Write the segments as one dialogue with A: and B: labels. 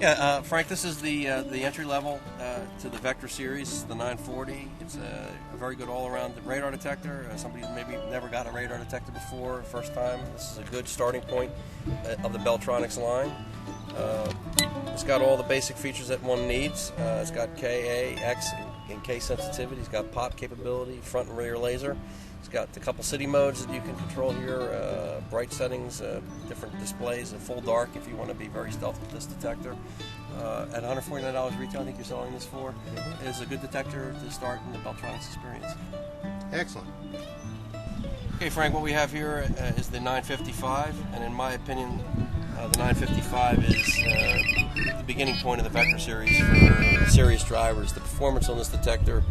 A: Yeah, Frank, this is the entry level to the Vector Series, the 940. It's a very good all-around radar detector. Somebody who's maybe never got a radar detector before, first time. This is a good starting point of the Beltronics line. It's got all the basic features that one needs. It's got K, A, X, and K sensitivity. It's got pop capability, front and rear laser. It's got a couple city modes that you can control here, bright settings, different displays, and full dark if you want to be very stealth with this detector. At $149 retail, I think you're selling this for, is a good detector to start in the Beltronics experience.
B: Excellent.
A: Okay, Frank, what we have here is the 955, and in my opinion, the 955 is the beginning point of the Vector Series for serious drivers. The performance on this detector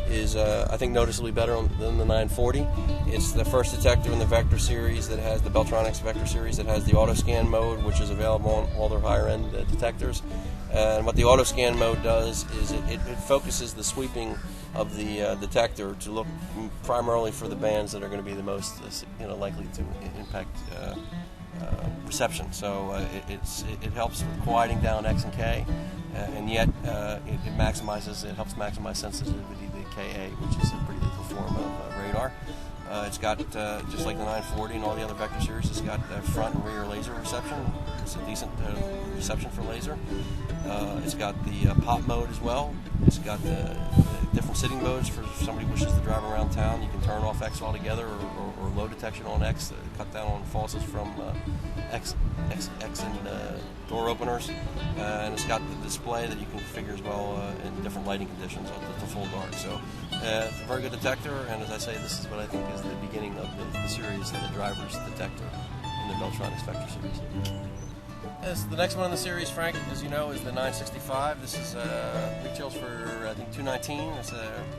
A: is, I think, noticeably better than the 940. It's the first detector in the Vector Series that has the Beltronics Vector Series that has the auto scan mode, which is available on all their higher-end detectors. And what the auto scan mode does is it focuses the sweeping of the detector to look primarily for the bands that are going to be the most likely to impact reception. So it helps with quieting down X and K, and yet it helps maximize sensitivity to KA, which is a pretty lethal form of radar. It's got, just like the 940 and all the other Vector Series, it's got front and rear laser reception. It's a decent reception for laser. It's got the pop mode as well. It's got the different sitting modes for somebody who wishes to drive around town. You can turn off X altogether or low detection on X, cut down on falses from X and door openers. And it's got the display that you can configure as well in different lighting conditions to full dark. So it's a very good detector, and as I say, this is what I think is the beginning of the series of the driver's detector in the Beltronics Vector Series. Yes, the next one in the series, Frank, as you know, is the 965. This is retails for, I think, $219. It's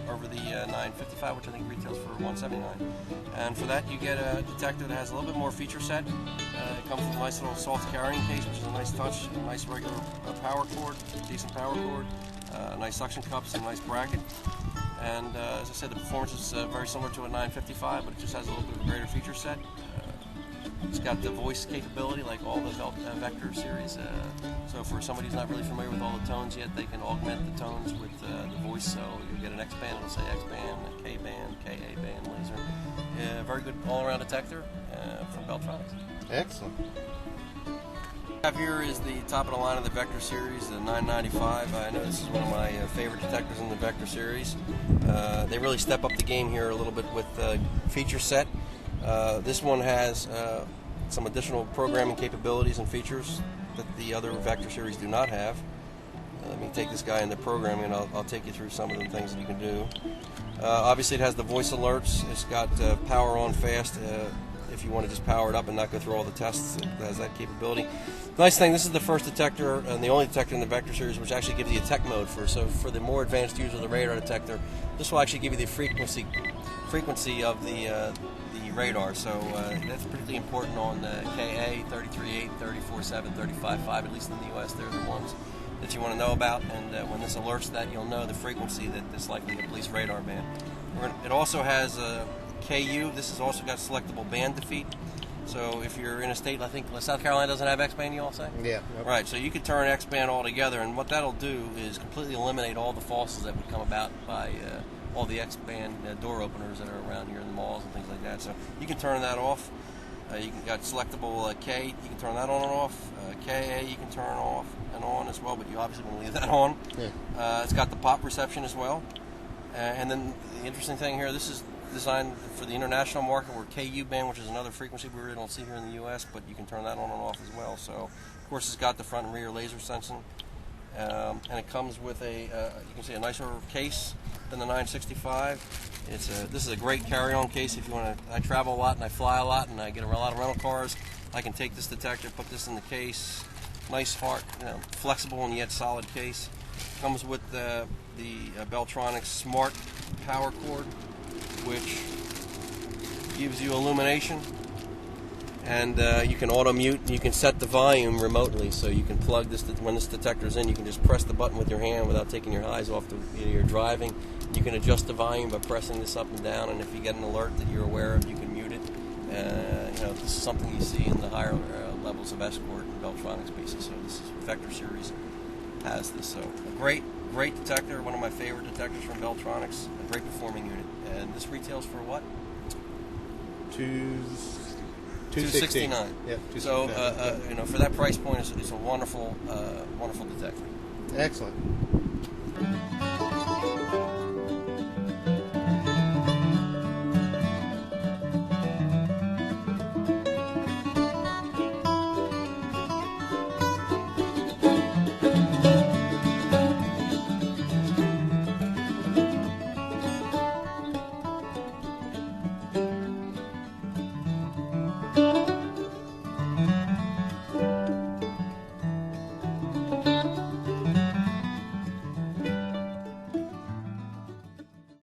A: over the 955, which I think retails for $179. And for that, you get a detector that has a little bit more feature set. It comes with a nice little soft carrying case, which is a nice touch, a nice regular power cord, decent power cord, nice suction cups, and a nice bracket. And as I said, the performance is very similar to a 955, but it just has a little bit of a greater feature set. It's got the voice capability like all the Vector Series. So for somebody who's not really familiar with all the tones yet, they can augment the tones with the voice. So you get an X band, it'll say X band, a K band, KA band, laser. Very good all-around detector from Beltronics.
B: Excellent.
A: What I have here is the top of the line of the Vector Series, the 995. I know this is one of my favorite detectors in the Vector Series. They really step up the game here a little bit with the feature set. This one has some additional programming capabilities and features that the other Vector Series do not have. Let me take this guy into programming, and I'll take you through some of the things that you can do. Obviously, it has the voice alerts. It's got power on fast if you want to just power it up and not go through all the tests. It has that capability. The nice thing, this is the first detector and the only detector in the Vector Series which actually gives you a tech mode so for the more advanced user of the radar detector, this will actually give you the frequency of the radar, so that's particularly important on KA, 33.8, 34.7, 35.5, at least in the US. They're the ones that you want to know about, and when this alerts that, you'll know the frequency that is likely the police radar band. It also has a KU. This has also got selectable band defeat, so if you're in a state, I think South Carolina doesn't have X-band, you all say?
B: Yeah. Yep.
A: Right, so you could turn X-band altogether, and what that'll do is completely eliminate all the falses that would come about by all the X-band door openers that are around here in the malls and things like that. So you can turn that off. You got selectable K, you can turn that on and off. KA you can turn off and on as well, but you obviously want to leave that on. Yeah. It's got the pop reception as well. And then the interesting thing here, this is designed for the international market, where KU band, which is another frequency we really don't see here in the US, but you can turn that on and off as well. So, of course, it's got the front and rear laser sensing. And it comes with a, you can see, a nicer case than the 965. This is a great carry-on case if you want to. I travel a lot and I fly a lot and I get a lot of rental cars. I can take this detector, put this in the case. Nice, hard, flexible and yet solid case. Comes with the Beltronics Smart Power Cord, which gives you illumination. And you can auto mute, and you can set the volume remotely, so you can plug this, when this detector's in, you can just press the button with your hand without taking your eyes off your driving. You can adjust the volume by pressing this up and down, and if you get an alert that you're aware of, you can mute it. This is something you see in the higher levels of escort and Beltronics pieces, so this is Vector Series has this. So a great detector, one of my favorite detectors from Beltronics, a great performing unit. And this retails for what? $269.
B: Yeah,
A: So
B: $269.
A: for that price point, it's a wonderful detector.
B: Excellent.